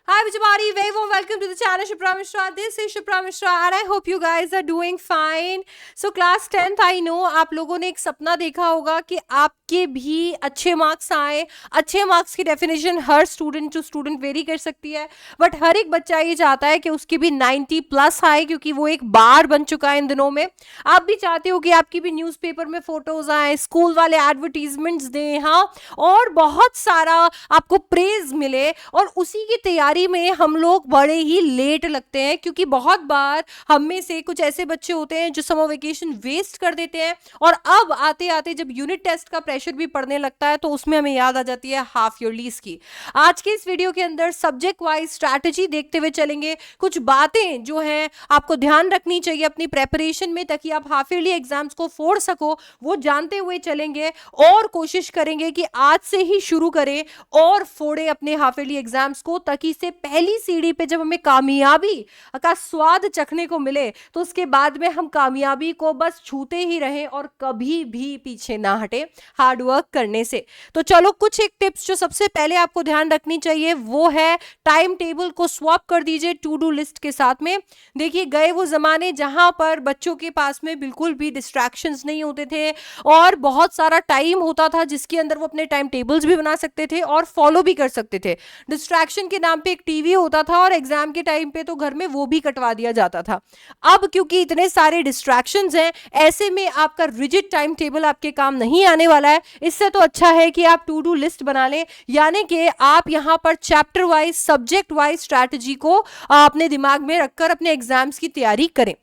Hi everybody, very warm welcome to the channel Shipra Mishra. This is Shipra Mishra and I hope you guys are doing fine. So class 10th I know आप लोगों ने एक सपना देखा होगा कि आपके भी अच्छे मार्क्स आए. अच्छे मार्क्स की डेफिनेशन हर स्टूडेंट टू स्टूडेंट वेरी कर सकती है, बट हर एक बच्चा ये चाहता है कि उसकी भी 90 प्लस आए, क्योंकि वो एक बार बन चुका है इन दिनों में. आप भी चाहते हो कि आपकी भी न्यूज़पेपर में फोटोज आए, स्कूल वाले एडवर्टीजमेंट्स दें, हाँ, और बहुत सारा आपको प्रेज मिले. और उसी की तैयारी में हम लोग बड़े ही लेट लगते हैं, क्योंकि बहुत बार हम में से कुछ ऐसे बच्चे होते हैं जो समर वेकेशन वेस्ट कर देते हैं, और अब आते आते जब यूनिट टेस्ट का प्रेशर भी पड़ने लगता है तो उसमें हमें याद आ जाती है हाफ ईयरलीज की. आज के इस वीडियो के अंदर सब्जेक्ट वाइज स्ट्रैटेजी देखते हुए चलेंगे. कुछ बातें जो हैं आपको ध्यान रखनी चाहिए अपनी प्रेपरेशन में, ताकि आप हाफ ईयरली एग्जाम्स को फोड़ सको, वो जानते हुए चलेंगे. और कोशिश करेंगे कि आज से ही शुरू करें और फोड़े अपने हाफ ईयरली एग्जाम्स को, ताकि से पहली सीढ़ी पे जब हमें कामयाबी का स्वाद चखने को मिले तो उसके बाद में हम कामयाबी को बस छूते ही रहें और कभी भी पीछे ना हटे हार्ड वर्क करने से. तो चलो कुछ एक टिप्स जो सबसे पहले आपको ध्यान रखनी चाहिए वो है टाइम टेबल को स्वैप कर दीजिए टू डू लिस्ट के साथ में. देखिए, गए वो जमाने जहां पर बच्चों के पास में बिल्कुल भी डिस्ट्रैक्शंस नहीं होते थे और बहुत सारा टाइम होता था जिसके अंदर वो अपने टाइम टेबल्स भी बना सकते थे और फॉलो भी कर सकते थे. डिस्ट्रैक्शन के नाम पे एक टीवी होता था और एग्जाम के टाइम पे तो घर में वो भी कटवा दिया जाता था. अब क्योंकि इतने सारे डिस्ट्रैक्शंस हैं, ऐसे में आपका रिजिड टाइम टेबल आपके काम नहीं आने वाला है. इससे तो अच्छा है कि आप टू डू लिस्ट बना लें, यानी कि आप यहां पर chapter wise subject wise strategy को अपने दिमाग में रखकर अपने एग्जाम्स की तैयारी करें.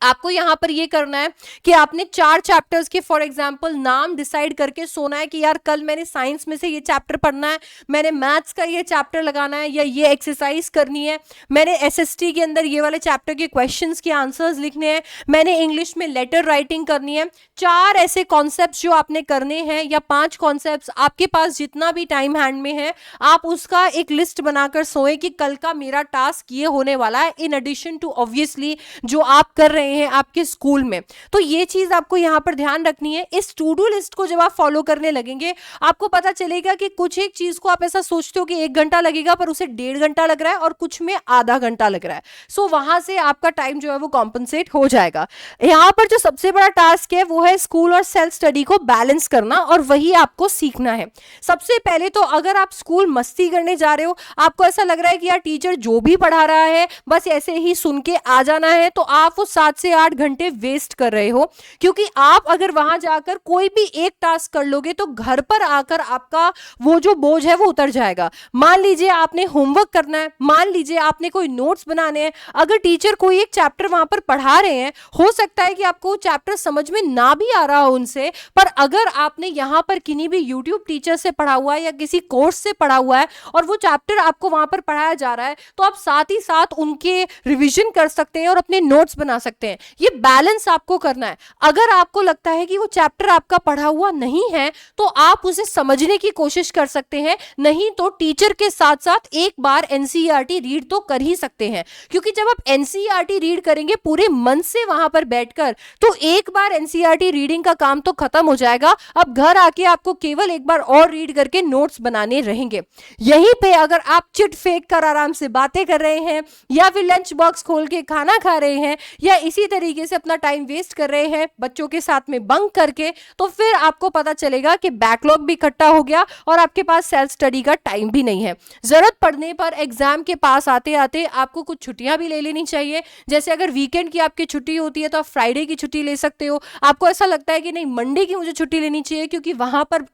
आपको यहां पर ये करना है कि आपने 4 चैप्टर्स के फॉर एग्जांपल नाम डिसाइड करके सोना है कि यार कल मैंने साइंस में से ये चैप्टर पढ़ना है, मैंने मैथ्स का ये चैप्टर लगाना है या ये एक्सरसाइज करनी है, मैंने एसएसटी के अंदर ये वाले चैप्टर के क्वेश्चंस के आंसर्स लिखने हैं, मैंने इंग्लिश में लेटर राइटिंग करनी है. 4 ऐसे कॉन्सेप्ट जो आपने करने हैं या 5 कॉन्सेप्ट, आपके पास जितना भी टाइम हैंड में है आप उसका एक लिस्ट बनाकर सोए कि कल का मेरा टास्क ये होने वाला है, इन एडिशन टू ऑब्वियसली जो आप कर रहे हैं आपके स्कूल में. तो ये चीज आपको यहां पर ध्यान रखनी है. इस टू डू लिस्ट को जब आप फॉलो करने लगेंगे आपको पता चलेगा कि कुछ एक चीज को आप ऐसा सोचते हो कि 1 घंटा लगेगा पर उसे 1.5 घंटा लग रहा है और कुछ में आधा घंटा लग रहा है. सो वहां से आपका टाइम जो है वो कॉम्पनसेट हो जाएगा. यहां पर जो सबसे बड़ा टास्क है वो है स्कूल और सेल्फ स्टडी को बैलेंस करना, और वही आपको सीखना है. सबसे पहले तो अगर आप स्कूल मस्ती करने जा रहे हो, आपको ऐसा लग रहा है कि यार टीचर जो भी पढ़ा रहा है बस ऐसे ही सुन के आ जाना है, तो आप वो 7 से 8 घंटे वेस्ट कर रहे हो. क्योंकि आप अगर वहां जाकर कोई भी एक टास्क कर लोगे तो घर पर आकर आपका वो जो बोझ है वो उतर जाएगा. मान लीजिए आपने होमवर्क करना है, मान लीजिए आपने कोई नोट्स बनाने हैं, अगर टीचर कोई एक चैप्टर वहां पर पढ़ा रहे हैं, हो सकता है कि आपको चैप्टर समझ में ना भी आ रहा हो उनसे, पर अगर आपने यहां पर किन्हीं भी यूट्यूब टीचर से पढ़ा हुआ है या किसी कोर्स से पढ़ा हुआ है और वो चैप्टर आपको वहां पर पढ़ाया जा रहा है, तो आप साथ ही साथ उनके रिविजन कर सकते हैं और अपने नोट्स बना सकते हैं. ये बैलेंस आपको करना है. अगर आपको लगता है कि वो चैप्टर आपका पढ़ा हुआ नहीं है तो आप उसे समझने की कोशिश कर सकते हैं, नहीं तो टीचर के साथ साथ एक बार एनसीईआरटी रीड तो कर ही सकते हैं. क्योंकि जब आप एनसीईआरटी रीड करेंगे पूरे मन से वहां पर बैठकर, तो एक बार एनसीईआरटी रीडिंग का काम तो खत्म हो जाएगा. अब घर आके आपको केवल एक बार और रीड करके नोट्स बनाने रहेंगे. यहीं पे अगर आप चिट फेंक कर आराम से बातें कर रहे हैं या फिर लंच बॉक्स खोल के खाना खा रहे हैं या इसी तरीके से अपना टाइम वेस्ट कर रहे हैं बच्चों के साथ में बंक करके, तो फिर आपको पता चलेगा कि बैकलॉग भी इकट्ठा हो गया और आपके पास सेल्फ स्टडी का टाइम भी नहीं है. जरूरत पड़ने पर एग्जाम के पास आते आते आपको कुछ छुट्टियां भी ले लेनी चाहिए. जैसे अगर वीकेंड की आपकी छुट्टी होती है तो आप फ्राइडे की छुट्टी ले सकते हो. आपको ऐसा लगता है कि नहीं मंडे की मुझे छुट्टी लेनी चाहिए क्योंकि वहां पर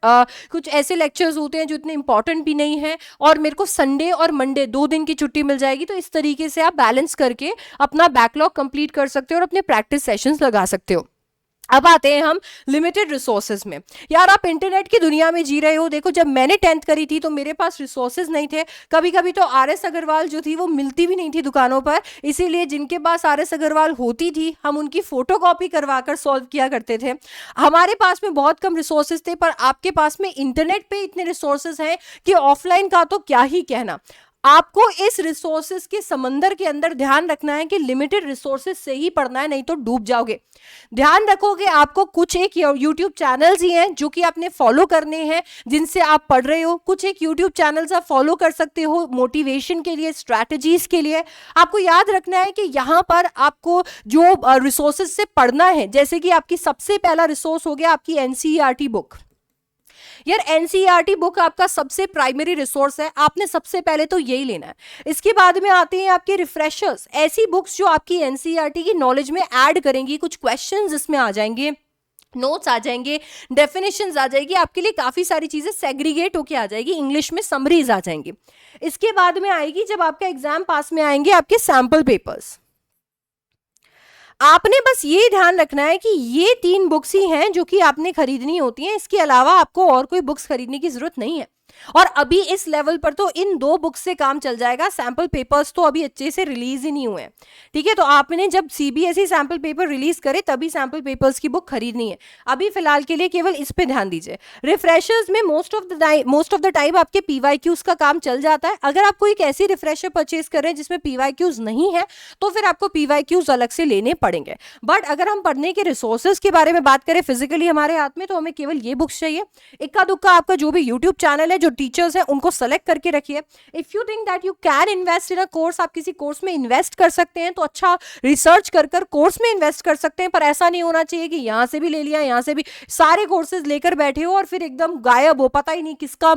कुछ ऐसे लेक्चर्स होते हैं जो इतने इंपॉर्टेंट भी नहीं है और मेरे को संडे और मंडे 2 दिन की छुट्टी मिल जाएगी. तो इस तरीके से आप बैलेंस करके अपना बैकलॉग कंप्लीट कर सकते हो और अपने प्रैक्टिस सेशंस लगा सकते हो. अब आते हैं हम लिमिटेड रिसोर्सेज में. यार आप इंटरनेट की दुनिया में जी रहे हो. देखो, जब मैंने 10th करी थी तो मेरे पास रिसोर्सेज नहीं थे. कभी कभी तो आरएस अग्रवाल जो थी वो मिलती भी नहीं थी दुकानों पर, इसीलिए जिनके पास आरएस अग्रवाल होती थी हम उनकी फोटोकॉपी करवा कर सॉल्व किया करते थे. हमारे पास में बहुत कम रिसोर्सेज थे, पर आपके पास में इंटरनेट पे इतने रिसोर्सेज हैं कि ऑफलाइन का तो क्या ही कहना. आपको इस रिसोर्सेज के समंदर के अंदर ध्यान रखना है कि लिमिटेड रिसोर्सेज से ही पढ़ना है, नहीं तो डूब जाओगे। ध्यान रखोगे आपको कुछ एक यूट्यूब चैनल्स ही हैं जो कि आपने फॉलो करने हैं, जिनसे आप पढ़ रहे हो। कुछ एक यूट्यूब चैनल्स आप फॉलो कर सकते हो मोटिवेशन के लिए, स्ट्रैटेजीज के लिए। आपको याद रखना है कि यहाँ पर आपको जो रिसोर्सेज से पढ़ना है, जैसे कि आपकी सबसे पहला रिसोर्स हो गया आपकी एनसीईआरटी बुक। यार एनसीईआरटी बुक आपका सबसे प्राइमरी रिसोर्स है, आपने सबसे पहले तो यही लेना है। इसके बाद में आते हैं आपके रिफ्रेशर्स, ऐसी बुक्स जो आपकी एनसीईआरटी की नॉलेज में ऐड करेंगी, कुछ क्वेश्चंस इसमें आ जाएंगे, नोट्स आ जाएंगे, डेफिनेशंस आ जाएगी, आपके लिए काफी सारी चीजें सेग्रीगेट होके आ जाएगी, इंग्लिश में समरीज आ जाएंगी। इसके बाद में आएगी जब आपका एग्जाम पास में आएंगे आपके सैंपल पेपर्स। आपने बस ये ध्यान रखना है कि ये 3 बुक्स ही हैं जो कि आपने खरीदनी होती हैं, इसके अलावा आपको और कोई बुक्स खरीदने की जरूरत नहीं है। और अभी इस लेवल पर तो इन 2 बुक्स से काम चल जाएगा, सैंपल पेपर्स तो अभी अच्छे से रिलीज ही नहीं हुए हैं, ठीक है। तो आपने जब सीबीएसई सैंपल पेपर रिलीज करे तभी सैंपल पेपर्स की बुक खरीदनी है। अभी फिलहाल के लिए केवल इस पे ध्यान दीजिए। रिफ्रेशर्स में मोस्ट ऑफ द टाइम आपके पीवाईक्यूज का काम चल जाता है। अगर आप कोई एक ऐसी रिफ्रेशर परचेज करें जिसमें पीवाईक्यूज नहीं है तो फिर आपको पीवाईक्यूज अलग से लेने पड़ेंगे। बट अगर हम पढ़ने के रिसोर्सेज के बारे में बात करें फिजिकली हमारे हाथ में, तो हमें केवल ये बुक्स चाहिए। इक्का दुक्का आपका जो भी यूट्यूब चैनल है, जो टीचर्स हैं, उनको सेलेक्ट करके रखिए। If you think that you can invest in a course, आप किसी कोर्स में इन्वेस्ट कर सकते हैं, तो अच्छा रिसर्च कर कोर्स में इन्वेस्ट कर सकते हैं। पर ऐसा नहीं होना चाहिए कि यहां से भी ले लिया, यहां से भी, सारे कोर्सेज लेकर बैठे हो और फिर एकदम गायब हो, पता ही नहीं किसका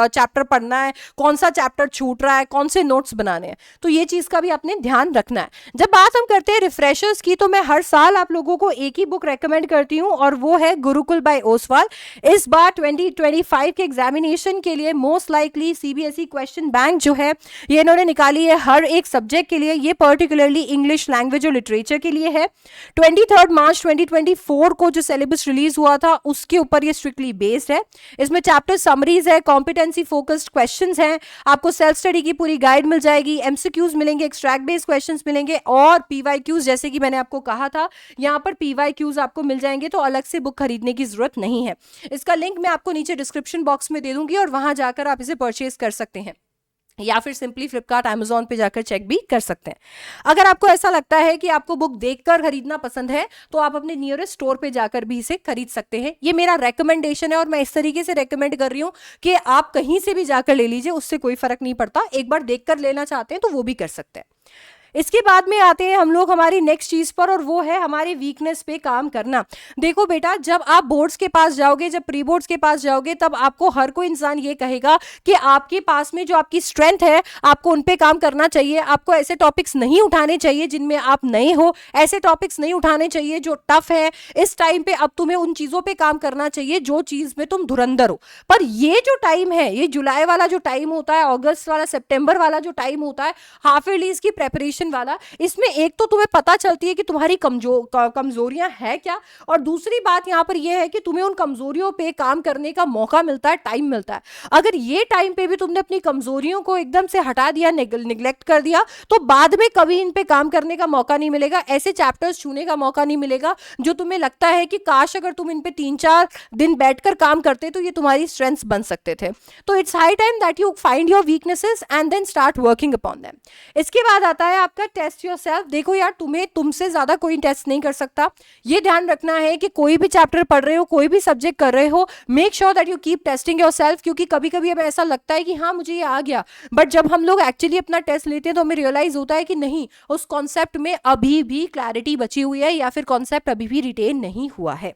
चैप्टर पढ़ना है, कौन सा चैप्टर छूट रहा है, कौन से नोट्स बनाने हैं। तो ये चीज का भी आपने ध्यान रखना है। जब बात हम करते हैं रिफ्रेशर्स की, तो मैं हर साल आप लोगों को एक ही बुक रेकमेंड करती हूँ और वो है गुरुकुल बाय ओसवाल। इस बार 2025 के एग्जामिनेशन के लिए most likely CBSE question bank जो है ये इन्होंने निकाली है हर एक सब्जेक्ट के लिए। ये पर्टिकुलरली इंग्लिश लैंग्वेज और लिटरेचर के लिए है। 23 मार्च 2024 को जो सिलेबस रिलीज हुआ था उसके ऊपर ये स्ट्रिक्टली बेस्ड है। इसमें चैप्टर समरीज है, कॉम्पिटेंसी फोकस्ड क्वेश्चंस हैं, आपको सेल्फ स्टडी की पूरी गाइड मिल जाएगी, एमसीक्यूज मिलेंगे, एक्सट्रैक्ट बेस्ड क्वेश्चंस मिलेंगे और पीवाईक्यूज, जैसे कि मैंने आपको कहा था यहाँ पर पीवाईक्यूज आपको मिल जाएंगे, तो अलग से बुक खरीदने की जरूरत नहीं है। इसका लिंक मैं आपको नीचे डिस्क्रिप्शन बॉक्स में दे दूंगी और वहां जाकर आप इसे परचेज कर सकते हैं, या फिर सिंपली फ्लिपकार्ट अमेजोन पे जाकर चेक भी कर सकते हैं। अगर आपको ऐसा लगता है कि आपको बुक देखकर खरीदना पसंद है तो आप अपने नियरेस्ट स्टोर पे जाकर भी इसे खरीद सकते हैं। ये मेरा रेकमेंडेशन है और मैं इस तरीके से रेकमेंड कर रही हूं कि आप कहीं से भी जाकर ले लीजिए, उससे कोई फर्क नहीं पड़ता। एक बार देखकर लेना चाहते हैं तो वो भी कर सकते हैं। इसके बाद में आते हैं हम लोग हमारी नेक्स्ट चीज पर, और वो है हमारी वीकनेस पे काम करना। देखो बेटा, जब आप बोर्ड्स के पास जाओगे, जब प्री बोर्ड्स के पास जाओगे, तब आपको हर कोई इंसान ये कहेगा कि आपके पास में जो आपकी स्ट्रेंथ है आपको उन पे काम करना चाहिए। आपको ऐसे टॉपिक्स नहीं उठाने चाहिए जिनमें आप नए हो, ऐसे टॉपिक्स नहीं उठाने चाहिए जो टफ है। इस टाइम पे अब तुम्हें उन चीजों पे काम करना चाहिए जो चीज में तुम धुरंधर हो। पर ये जो टाइम है, ये जुलाई वाला जो टाइम होता है, अगस्त वाला, सितंबर वाला जो टाइम होता है, हाफ ईयरलीज की प्रेपरेशन वाला, इसमें एक तो तुम्हें पता चलती है कि तुम्हारी कमजोरियां है क्या, और दूसरी बात यहां पर यह है कि तुम्हें उन कमजोरियों पे काम करने का मौका मिलता है, टाइम मिलता है। अगर ये टाइम पे भी तुमने अपनी कमजोरियों को एकदम से हटा दिया, निगलेक्ट कर दिया, तो बाद में कभी इन पे काम करने का मौका नहीं मिलेगा, ऐसे चैप्टर्स छूने का मौका नहीं मिलेगा जो तुम्हें लगता है कि काश अगर तुम इन पे 3-4 दिन बैठकर काम करते तो ये तुम्हारी स्ट्रेंथ्स बन सकते थे। तो it's high time that you find your weaknesses and then start working upon them. इसके बाद आता है आपका टेस्ट योरसेल्फ। देखो यार, तुमसे ज्यादा कोई टेस्ट नहीं कर सकता। ये ध्यान रखना है कि कोई भी चैप्टर पढ़ रहे हो, कोई भी सब्जेक्ट कर रहे हो, make sure that you keep testing yourself. क्योंकि कभी कभी हमें ऐसा लगता है कि हाँ मुझे ये आ गया, बट जब हम लोग एक्चुअली अपना टेस्ट लेते हैं तो हमें रियलाइज होता है कि नहीं, उस कॉन्सेप्ट में अभी भी क्लैरिटी बची हुई है या फिर कॉन्सेप्ट अभी भी रिटेन नहीं हुआ है।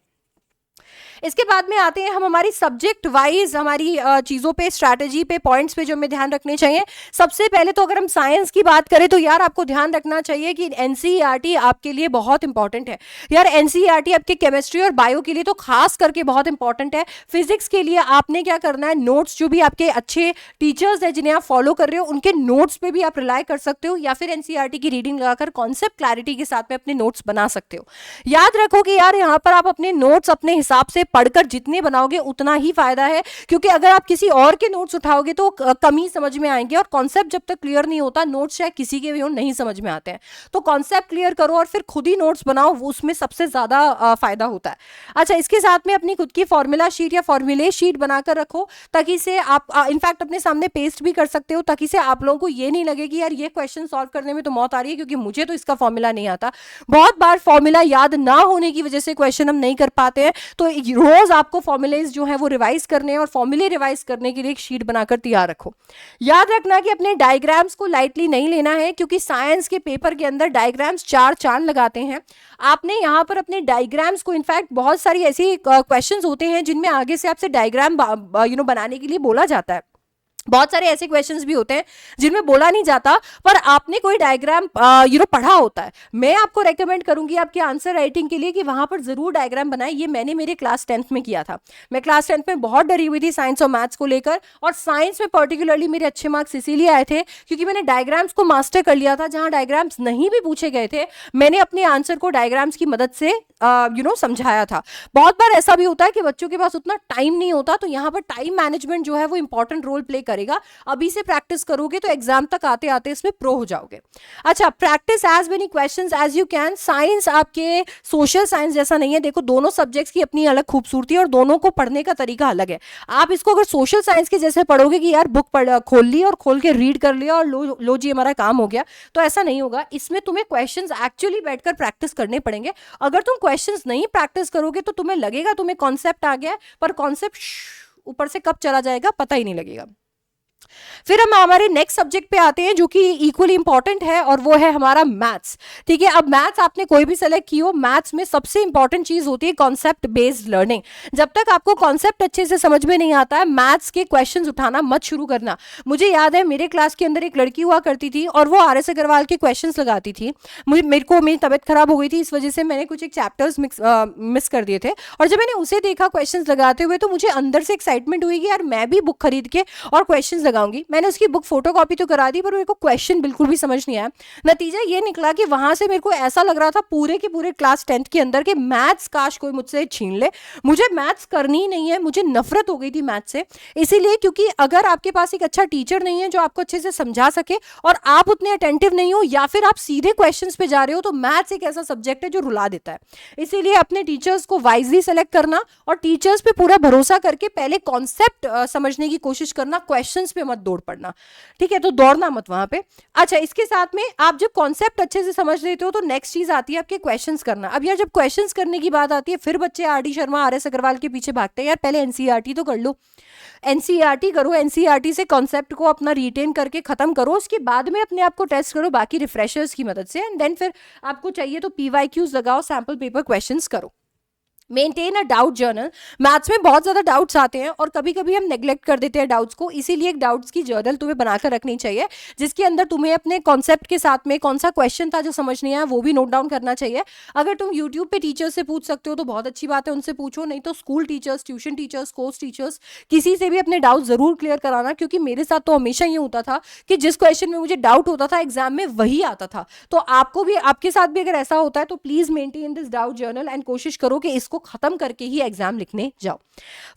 इसके बाद में आते हैं हम हमारी सब्जेक्ट वाइज हमारी चीज़ों पे, स्ट्रैटेजी पे, पॉइंट्स पे जो हमें ध्यान रखने चाहिए। सबसे पहले तो अगर हम साइंस की बात करें तो यार आपको ध्यान रखना चाहिए कि एनसीईआरटी आपके लिए बहुत इंपॉर्टेंट है। यार एनसीईआरटी आपके केमिस्ट्री और बायो के लिए तो खास करके बहुत इंपॉर्टेंट है। फिजिक्स के लिए आपने क्या करना है, नोट्स जो भी आपके अच्छे टीचर्स हैं जिन्हें आप फॉलो कर रहे हो उनके नोट्स पे भी आप रिलाई कर सकते हो, या फिर एनसीईआरटी की रीडिंग लगाकर कॉन्सेप्ट क्लैरिटी के साथ में अपने नोट्स बना सकते हो। याद रखो कि यार यहाँ पर आप अपने नोट्स अपने हिसाब से पढ़कर जितने बनाओगे उतना ही फायदा है, क्योंकि अगर आप किसी और के नोट्स उठाओगे तो कम ही समझ में आएंगे, और कॉन्सेप्ट जब तक क्लियर नहीं होता नोट्स चाहे किसी के भी हो नहीं समझ में आते हैं। तो कॉन्सेप्ट क्लियर करो और फिर खुद ही नोट्स बनाओ, उसमें सबसे ज्यादा फायदा होता है। अच्छा, इसके साथ में अपनी खुद की फॉर्मूला शीट या फॉर्मूले शीट बनाकर रखो, ताकि से आप इनफैक्ट अपने सामने पेस्ट भी कर सकते हो, ताकि से आप लोगों को ये नहीं लगे कि यार ये क्वेश्चन सॉल्व करने में तो मौत आ रही है क्योंकि मुझे तो इसका फॉर्मूला नहीं आता। बहुत बार फॉर्मूला याद ना होने की वजह से क्वेश्चन हम नहीं कर पाते हैं, तो रोज आपको फॉर्मूलेज जो है वो रिवाइज करने हैं, और फॉर्मूले रिवाइज करने के लिए एक शीट बनाकर तैयार रखो। याद रखना कि अपने डायग्राम्स को लाइटली नहीं लेना है, क्योंकि साइंस के पेपर के अंदर डायग्राम्स 4 चांद लगाते हैं। आपने यहाँ पर अपने डायग्राम्स को, इनफैक्ट बहुत सारी ऐसी क्वेश्चंस होते हैं जिनमें आगे से आपसे डायग्राम बनाने के लिए बोला जाता है। बहुत सारे ऐसे क्वेश्चंस भी होते हैं जिनमें बोला नहीं जाता, पर आपने कोई डायग्राम पढ़ा होता है। मैं आपको रेकमेंड करूंगी आपके आंसर राइटिंग के लिए कि वहां पर जरूर डायग्राम बनाएं। ये मैंने मेरे क्लास 10th में किया था। मैं क्लास 10th में बहुत डरी हुई थी साइंस और मैथ्स को लेकर, और साइंस में पर्टिकुलरली मेरे अच्छे मार्क्स इसीलिए आए थे क्योंकि मैंने डायग्राम्स को मास्टर कर लिया था। जहां डायग्राम्स नहीं भी पूछे गए थे, मैंने अपने आंसर को डायग्राम्स की मदद से समझाया था। बहुत बार ऐसा भी होता है कि बच्चों के पास उतना टाइम नहीं होता, तो यहाँ पर टाइम मैनेजमेंट जो है वो इंपॉर्टेंट रोल प्ले करेगा। अभी से प्रैक्टिस करोगे तो एग्जाम तक आते आते इसमें प्रो हो जाओगे। अच्छा, practice as many questions as you can. Science आपके सोशल साइंस जैसा नहीं है। देखो, दोनों सब्जेक्ट्स की अपनी अलग खूबसूरती है और दोनों को पढ़ने का तरीका अलग है। आप इसको अगर सोशल साइंस के जैसे पढ़ोगे कि यार बुक खोल ली और खोल के रीड कर लिया और लो जी हमारा काम हो गया, तो ऐसा नहीं होगा। इसमें तुम्हें क्वेश्चंस एक्चुअली बैठकर प्रैक्टिस करने पड़ेंगे। अगर तुम क्वेश्चंस नहीं प्रैक्टिस करोगे तो तुम्हें लगेगा तुम्हें कॉन्सेप्ट आ गया, पर कॉन्सेप्ट ऊपर से कब चला जाएगा पता ही नहीं लगेगा। फिर हम हमारे नेक्स्ट सब्जेक्ट पे आते हैं जो कि इक्वली इंपॉर्टेंट है, और वो है हमारा मैथ्स। ठीक है, अब मैथ्स आपने कोई भी सेलेक्ट की हो, मैथ्स में सबसे इंपॉर्टेंट चीज होती है कॉन्सेप्ट बेस्ड लर्निंग। जब तक आपको कॉन्सेप्ट अच्छे से समझ में नहीं आता है, मैथ्स के क्वेश्चंस उठाना मत शुरू करना। मुझे याद है मेरे क्लास के अंदर एक लड़की हुआ करती थी और वो RS अग्रवाल के क्वेश्चंस लगाती थी। मेरी तबियत खराब हो गई थी, इस वजह से मैंने कुछ एक चैप्टर्स मिस कर दिए थे, और जब मैंने उसे देखा क्वेश्चंस लगाते हुए तो मुझे अंदर से एक्साइटमेंट हुई कि यार मैं भी बुक खरीद के और क्वेश्चंस लगाऊंगी। मैंने उसकी बुक फोटोकॉपी तो करा दी, पर मेरे को क्वेश्चन बिल्कुल भी समझ नहीं आया। नतीजा ये निकला कि वहां से मेरे को ऐसा लग रहा था पूरे के पूरे क्लास 10th के अंदर कि मैथ्स काश कोई मुझसे छीन ले, मुझे मैथ्स करनी ही नहीं है। मुझे नफरत हो गई थी मैथ्स से, इसीलिए क्योंकि अगर आपके पास एक अच्छा टीचर नहीं है जो आपको अच्छे से समझा सके, और आप उतने अटेंटिव नहीं हो, या फिर आप सीधे क्वेश्चंस पे जा रहे हो, तो मैथ्स एक ऐसा सब्जेक्ट है जो रुला देता है। इसीलिए अपने टीचर्स को वाइजली सेलेक्ट करना, और टीचर्स पे पूरा भरोसा करके पहले कॉन्सेप्ट समझने की कोशिश करना, क्वेश्चंस पे मत दौड़ पड़ना। ठीक है, तो दौड़ना मत वहां पे। अच्छा, इसके साथ में आप जब कॉन्सेप्ट अच्छे से समझ लेते हो तो नेक्स्ट चीज आती है आपके क्वेश्चंस करना। अब यार जब क्वेश्चंस करने की बात आती है, फिर बच्चे RD शर्मा RS अग्रवाल के पीछे भागते हैं। यार पहले NCERT तो कर लो, NCERT करो, NCERT से कॉन्सेप्ट को अपना रिटेन करके खत्म करो, उसके बाद में अपने आप को टेस्ट करो बाकी रिफ्रेशर्स की मदद से, एंड देन फिर आपको चाहिए तो PYQs लगाओ, सैम्पल पेपर क्वेश्चंस करो। Maintain a doubt journal. Maths में बहुत ज्यादा डाउट्स आते हैं और कभी कभी हम नेग्लेक्ट कर देते हैं डाउट्स को, इसीलिए एक डाउट्स की जर्नल तुम्हें बनाकर रखनी चाहिए, जिसके अंदर तुम्हें अपने कॉन्सेप्ट के साथ में कौन सा क्वेश्चन था जो समझ नहीं आया वो भी नोट डाउन करना चाहिए। अगर तुम यूट्यूब पे टीचर से पूछ सकते हो तो बहुत अच्छी बात है, उनसे पूछो, नहीं तो school teachers, tuition teachers, course teachers, किसी से भी अपने डाउट जरूर क्लियर कराना, क्योंकि मेरे साथ तो हमेशा ये होता था कि जिस क्वेश्चन में मुझे डाउट होता था एग्जाम में वही आता था। तो आपको भी, आपके साथ भी अगर ऐसा होता है तो please maintain this doubt journal and कोशिश करो कि इसको खत्म करके ही एग्जाम लिखने जाओ।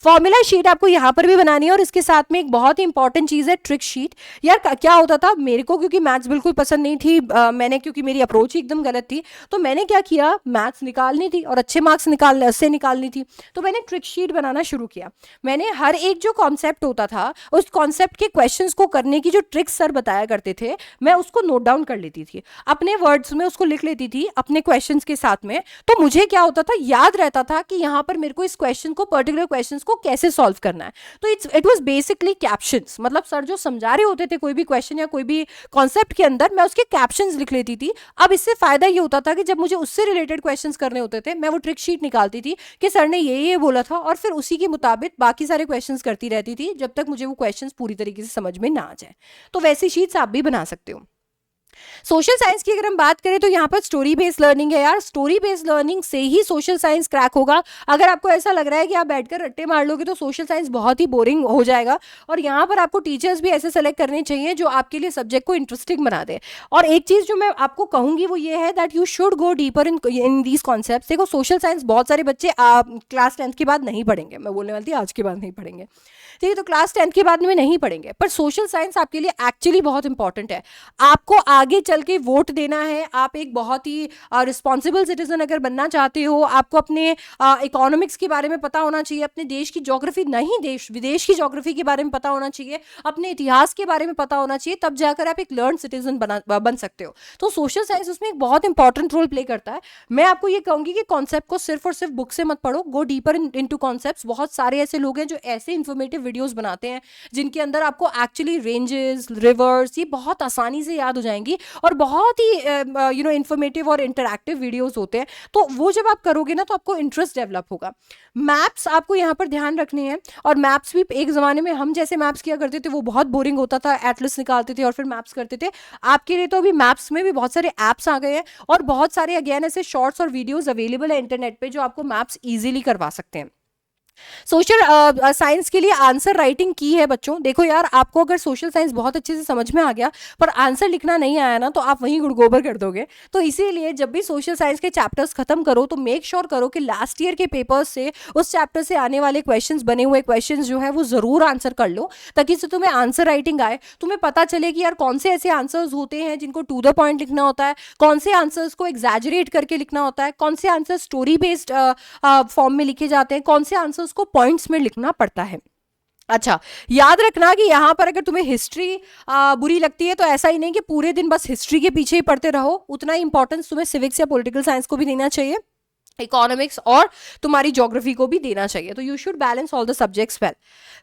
फॉर्मूला शीट आपको यहां पर भी बनानी है, और इसके साथ में एक बहुत ही इंपॉर्टेंट चीज है ट्रिक शीट। यार क्या होता था मेरे को, क्योंकि मैथ्स बिल्कुल पसंद नहीं थी, मैंने, क्योंकि मेरी अप्रोच ही एकदम गलत थी, तो मैंने क्या किया, मैथ्स निकालनी थी और अच्छे मार्क्स निकालनी थी, तो मैंने ट्रिक शीट बनाना शुरू किया। मैंने हर एक जो कॉन्सेप्ट होता था उस कॉन्सेप्ट के क्वेश्चंस को करने की जो ट्रिक्स सर बताया करते थे, मैं उसको नोट डाउन कर लेती थी, अपने वर्ड्स में उसको लिख लेती थी अपने क्वेश्चंस के साथ में। तो मुझे क्या होता था, याद रहता था कि यहां पर मेरे को इस क्वेश्चन को, पर्टिकुलर क्वेश्चंस को कैसे सॉल्व करना है। तो इट वाज बेसिकली कैप्शंस, मतलब सर जो समझा रहे होते थे कोई भी क्वेश्चन या कोई भी कॉन्सेप्ट के अंदर, मैं उसके कैप्शंस लिख लेती थी। अब इससे फायदा ये होता था कि जब मुझे उससे रिलेटेड क्वेश्चंस करने होते थे, मैं वो ट्रिक शीट निकालती थी कि सर ने ये बोला था, और फिर उसी के मुताबिक बाकी सारे क्वेश्चंस करती रहती थी जब तक मुझे वो क्वेश्चंस पूरी तरीके से समझ में ना आ जाए। तो वैसी शीट्स आप भी बना सकते हो। सोशल साइंस की अगर हम बात करें तो यहाँ पर स्टोरी बेस्ड लर्निंग है यार, स्टोरी बेस्ड लर्निंग से ही सोशल साइंस क्रैक होगा। अगर आपको ऐसा लग रहा है कि आप बैठकर रट्टे मार लोगे तो सोशल साइंस बहुत ही बोरिंग हो जाएगा। और यहाँ पर आपको टीचर्स भी ऐसे सेलेक्ट करने चाहिए जो आपके लिए सब्जेक्ट को इंटरेस्टिंग बना दे। और एक चीज जो मैं आपको कहूंगी वो ये है that you should go deeper in these concepts. देखो सोशल साइंस बहुत सारे बच्चे क्लास 10th के बाद नहीं पढ़ेंगे, मैं बोलने वाली थी आज के बाद नहीं पढ़ेंगे, ठीक है, तो क्लास 10th के बाद में नहीं पढ़ेंगे, पर सोशल साइंस आपके लिए एक्चुअली बहुत इंपॉर्टेंट है। आपको आगे चल के वोट देना है, आप एक बहुत ही रिस्पॉन्सिबल सिटीजन अगर बनना चाहते हो, आपको अपने इकोनॉमिक्स के बारे में पता होना चाहिए, अपने देश की ज्योग्राफी नहीं देश विदेश की ज्योग्राफी के बारे में पता होना चाहिए, अपने इतिहास के बारे में पता होना चाहिए, तब जाकर आप एक लर्न सिटीजन बन सकते हो। तो सोशल साइंस उसमें एक बहुत इंपॉर्टेंट रोल प्ले करता है। मैं आपको ये कहूंगी कि कॉन्सेप्ट को सिर्फ और सिर्फ बुक से मत पढ़ो, गो डीपर इनटू कॉन्सेप्ट्स। बहुत सारे ऐसे लोग हैं जो ऐसे इंफॉर्मेटिव वीडियोस बनाते हैं जिनके अंदर आपको एक्चुअली रेंजेस, रिवर्स, ये बहुत आसानी से याद हो जाएंगी और बहुत ही इंफॉर्मेटिव और इंटरैक्टिव वीडियोस होते हैं। तो वो जब आप करोगे ना तो आपको इंटरेस्ट डेवलप होगा। मैप्स आपको यहाँ पर ध्यान रखने हैं, और मैप्स भी एक ज़माने में हम जैसे मैप्स किया करते थे वो बहुत बोरिंग होता था, एटलस निकालते थे और फिर मैप्स करते थे। आपके लिए तो अभी मैप्स में भी बहुत सारे ऐप्स आ गए हैं और बहुत सारे अगेन ऐसे शॉर्ट्स और वीडियोस अवेलेबल है इंटरनेट पे जो आपको मैप्स इजीली करवा सकते हैं। सोशल साइंस के लिए आंसर राइटिंग की है बच्चों। देखो यार, आपको अगर सोशल साइंस बहुत अच्छे से समझ में आ गया पर आंसर लिखना नहीं आया ना तो आप वहीं गुड़गोबर कर दोगे। तो इसीलिए जब भी सोशल साइंस के चैप्टर्स खत्म करो तो मेक श्योर करो कि लास्ट ईयर के पेपर्स से उस चैप्टर से आने वाले क्वेश्चंस, बने हुए क्वेश्चंस जो है वो जरूर आंसर कर लो, ताकि इससे तुम्हें आंसर राइटिंग आए, तुम्हें पता चले कि यार कौन से ऐसे आंसर्स होते हैं जिनको टू द पॉइंट लिखना होता है, कौन से आंसर्स को एग्जैजरेट करके लिखना होता है, कौन से आंसर स्टोरी बेस्ड फॉर्म में लिखे जाते हैं, कौन से आंसर्स को पॉइंट्स में लिखना पड़ता है। अच्छा, याद रखना कि यहां पर अगर तुम्हें हिस्ट्री बुरी लगती है तो ऐसा ही नहीं कि पूरे दिन बस हिस्ट्री के पीछे ही पढ़ते रहो, उतना इंपॉर्टेंस तुम्हें सिविक्स या पॉलिटिकल साइंस को भी देना चाहिए, इकोनॉमिक्स और तुम्हारी ज्योग्राफी को भी देना चाहिए। तो you should balance all the subjects well.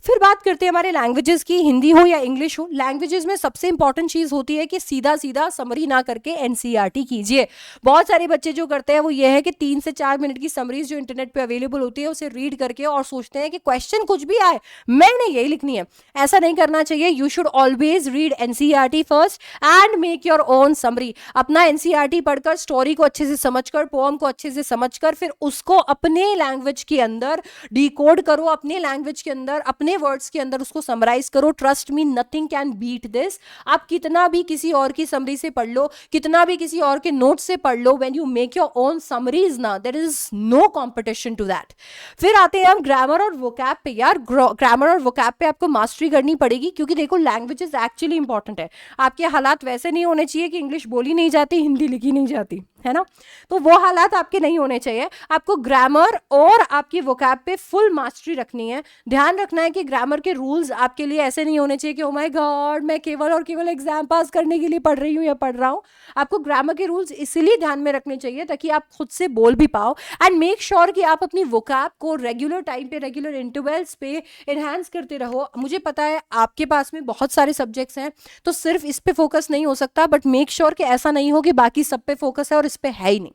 फिर बात करते हैं हमारे लैंग्वेजेस की, हिंदी हो या इंग्लिश हो। लैंग्वेजेस में सबसे इंपॉर्टेंट चीज होती है कि सीधा सीधा समरी ना करके एनसीईआरटी कीजिए। बहुत सारे बच्चे जो करते हैं वो ये है कि 3 से 4 मिनट की समरीज जो इंटरनेट पे अवेलेबल होती है उसे रीड करके और सोचते हैं कि क्वेश्चन कुछ भी आए मैंने यही लिखनी है। ऐसा नहीं करना चाहिए। You should always read NCERT first and make your own summary. अपना एनसीईआरटी पढ़कर, स्टोरी को अच्छे से समझकर, पोएम को अच्छे से समझ फिर उसको अपने लैंग्वेज के अंदर डिकोड करो, अपने लैंग्वेज के अंदर, अपने वर्ड्स के अंदर उसको समराइज करो। Trust me, nothing can beat this. आप कितना भी किसी और की समरी से पढ़ लो, कितना भी किसी और के नोट से पढ़ लो, when you make your own summaries ना, there is no competition to that. फिर आते हैं हम ग्रामर और वोकैब पे। यार ग्रामर और वोकैब पे आपको मास्टरी करनी पड़ेगी, क्योंकि देखो लैंग्वेजेस एक्चुअली इंपॉर्टेंट है। आपके हालात वैसे नहीं होने चाहिए कि इंग्लिश बोली नहीं जाती, हिंदी लिखी नहीं जाती, है ना, तो वो हालात आपके नहीं होने चाहिए। आपको ग्रामर और आपकी वोकैब पे फुल मास्टरी रखनी है। ध्यान रखना है कि ग्रामर के रूल्स आपके लिए ऐसे नहीं होने चाहिए कि ओ माय गॉड मैं केवल और केवल एग्जाम पास करने के लिए पढ़ रही हूँ या पढ़ रहा हूँ। आपको ग्रामर के रूल्स इसलिए ध्यान में रखने चाहिए ताकि आप खुद से बोल भी पाओ। एंड मेक श्योर कि आप अपनी वोकैब को रेगुलर टाइम पे, रेगुलर इंटरवल्स पे एनहांस करते रहो। मुझे पता है आपके पास में बहुत सारे सब्जेक्ट्स हैं तो सिर्फ इस पे फोकस नहीं हो सकता, बट मेक श्योर कि ऐसा नहीं हो कि बाकी सब पे फोकस है और इस पे है ही नहीं।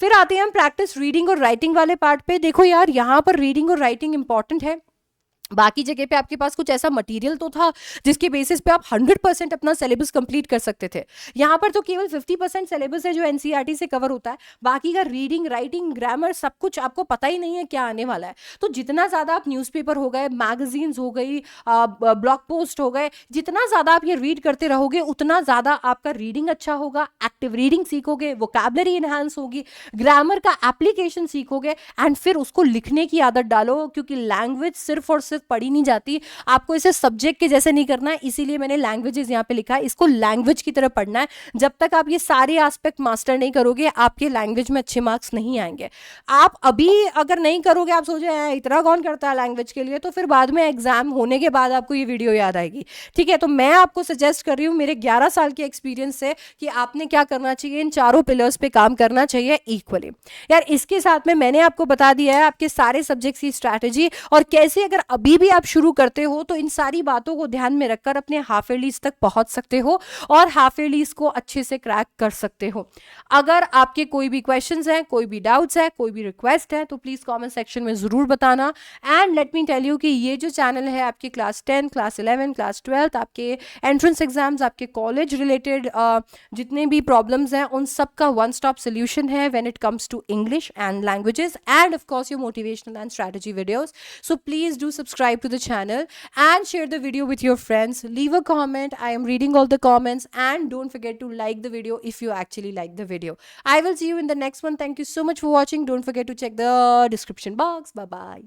फिर आते हैं हम प्रैक्टिस रीडिंग और राइटिंग वाले पार्ट पे। देखो यार, यहां पर रीडिंग और राइटिंग इंपॉर्टेंट है। बाकी जगह पे आपके पास कुछ ऐसा मटेरियल तो था जिसके बेसिस पे आप 100% अपना सिलेबस कंप्लीट कर सकते थे। यहाँ पर तो केवल 50% सिलेबस है जो एनसीईआरटी से कवर होता है। बाकी का रीडिंग, राइटिंग, ग्रामर सब कुछ आपको पता ही नहीं है क्या आने वाला है। तो जितना ज़्यादा आप न्यूज़पेपर हो गए, मैगजीन्स हो गई, ब्लॉग पोस्ट हो गए, जितना ज़्यादा आप ये रीड करते रहोगे उतना ज़्यादा आपका रीडिंग अच्छा होगा, एक्टिव रीडिंग सीखोगे, वोकैबुलरी इनहांस होगी, ग्रामर का एप्लीकेशन सीखोगे एंड फिर उसको लिखने की आदत डालो, क्योंकि लैंग्वेज सिर्फ और सिर्फ पढ़ी नहीं जाती, आपको इसे सब्जेक्ट के जैसे नहीं करना है। इसीलिए मैंने लैंग्वेजेस यहाँ पे लिखा है, इसको लैंग्वेज की तरह पढ़ना है। जब तक आप ये सारे एस्पेक्ट मास्टर नहीं करोगे आपके लैंग्वेज में अच्छे मार्क्स नहीं आएंगे। आप अभी अगर नहीं करोगे, आप सोचे इतना कौन करता है लैंग्वेज के लिए, तो फिर बाद में एग्जाम होने के बाद आपको ये वीडियो याद आएगी। ठीक है, तो मैं आपको सजेस्ट कर रही हूँ मेरे 11 साल के एक्सपीरियंस से कि आपने क्या करना चाहिए, इन चारों पिलर्स पे काम करना चाहिए इक्वली। यार इसके साथ में मैंने आपको बता दिया है आपके सारे सब्जेक्ट्स की स्ट्रैटेजी और कैसे अगर कभी भी आप शुरू करते हो तो इन सारी बातों को ध्यान में रखकर अपने हाफ ईयरलीज तक पहुंच सकते हो और हाफ ईयरलीज को अच्छे से क्रैक कर सकते हो। अगर आपके कोई भी क्वेश्चंस हैं, कोई भी डाउट्स है, कोई भी रिक्वेस्ट है, तो प्लीज कमेंट सेक्शन में जरूर बताना। And let me tell you कि ये जो चैनल है आपके क्लास 10, क्लास 11, क्लास 12, आपके एंट्रेंस एग्जाम्स, आपके कॉलेज रिलेटेड जितने भी प्रॉब्लम्स हैं उन सब का वन स्टॉप सोल्यूशन है when it comes to English and languages and of course your motivational and strategy videos. So please do subscribe to the channel and share the video with your friends. Leave a comment. I am reading all the comments, and don't forget to like the video if you actually like the video. I will see you in the next one. Thank you so much for watching. Don't forget to check the description box. Bye bye.